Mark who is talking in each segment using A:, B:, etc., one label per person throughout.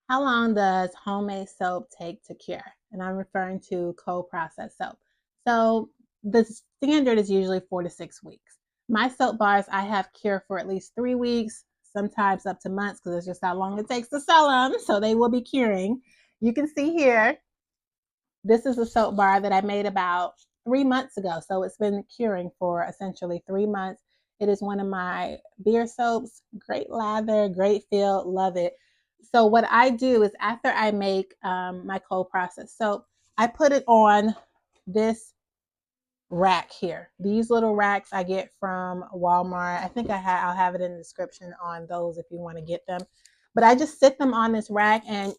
A: How long does homemade soap take to cure? And I'm referring to cold processed soap. So the standard is usually 4 to 6 weeks. My soap bars I have cure for at least 3 weeks, sometimes up to months because it's just how long it takes to sell them. So they will be curing. You can see here, this is a soap bar that I made about 3 months ago. So it's been curing for essentially 3 months. It is one of my beer soaps. Great lather, great feel, love it. So what I do is after I make my cold process soap, I put it on this rack here. These little racks I get from Walmart. I think I'll have it in the description on those if you want to get them. But I just sit them on this rack and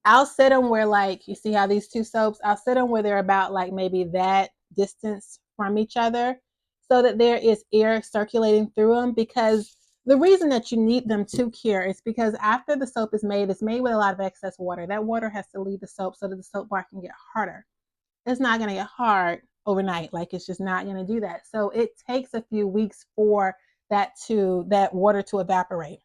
A: I'll set them where, like, you see how these two soaps, I'll set them where they're about like maybe that distance from each other so that there is air circulating through them. Because the reason that you need them to cure is because after the soap is made, it's made with a lot of excess water. That water has to leave the soap so that the soap bar can get harder. It's not going to get hard overnight. Like, it's just not going to do that. So it takes a few weeks for that water to evaporate.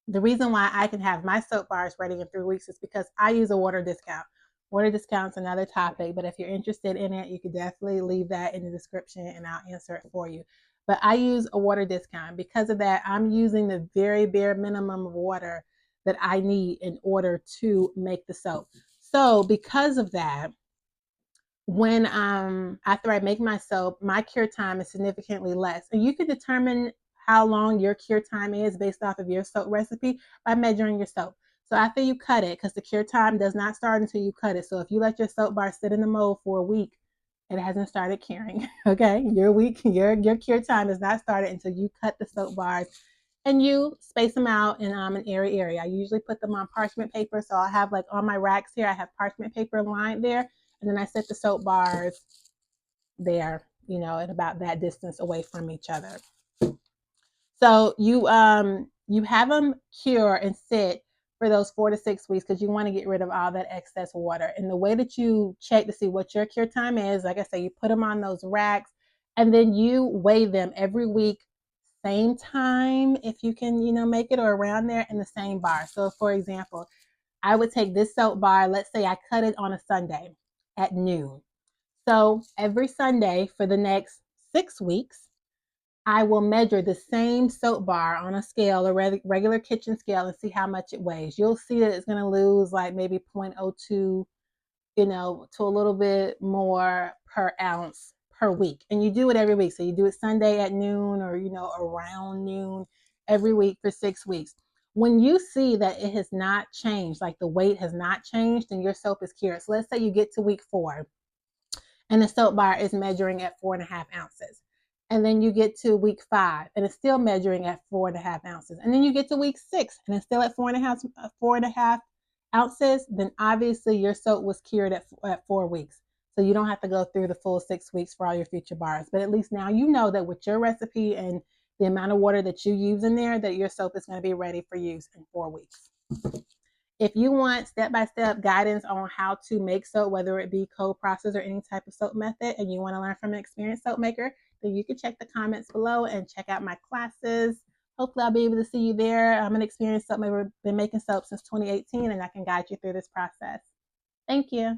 A: The reason why I can have my soap bars ready in 3 weeks is because I use a water discount. Water discount's another topic, but if you're interested in it, you could definitely leave that in the description and I'll answer it for you. But I use a water discount. Because of that, I'm using the very bare minimum of water that I need in order to make the soap. So because of that, when after I make my soap, my cure time is significantly less. And you can determine how long your cure time is based off of your soap recipe by measuring your soap. So after you cut it, because the cure time does not start until you cut it. So if you let your soap bar sit in the mold for a week, it hasn't started curing. Okay, your cure time has not started until you cut the soap bars and you space them out in an airy area. I usually put them on parchment paper. So I have, like, on my racks here, I have parchment paper lined there, and then I set the soap bars there, at about that distance away from each other. So you have them cure and sit for those 4 to 6 weeks because you want to get rid of all that excess water. And the way that you check to see what your cure time is, like I say, you put them on those racks and then you weigh them every week, same time if you can, make it, or around there, in the same bar. So for example, I would take this soap bar, let's say I cut it on a Sunday at noon. So every Sunday for the next 6 weeks, I will measure the same soap bar on a scale, a regular kitchen scale, and see how much it weighs. You'll see that it's going to lose like maybe 0.02, to a little bit more per ounce per week. And you do it every week. So you do it Sunday at noon, or, around noon every week for 6 weeks. When you see that it has not changed, like the weight has not changed, then your soap is cured. So let's say you get to week 4 and the soap bar is measuring at 4.5 ounces. And then you get to week 5 and it's still measuring at 4.5 ounces. And then you get to week 6 and it's still at 4.5 ounces. Then obviously your soap was cured at 4 weeks. So you don't have to go through the full 6 weeks for all your future bars. But at least now you know that with your recipe and the amount of water that you use in there, that your soap is going to be ready for use in 4 weeks. If you want step-by-step guidance on how to make soap, whether it be cold process or any type of soap method, and you want to learn from an experienced soap maker, then you can check the comments below and check out my classes. Hopefully I'll be able to see you there. I'm an experienced soap maker, been making soap since 2018, and I can guide you through this process. Thank you.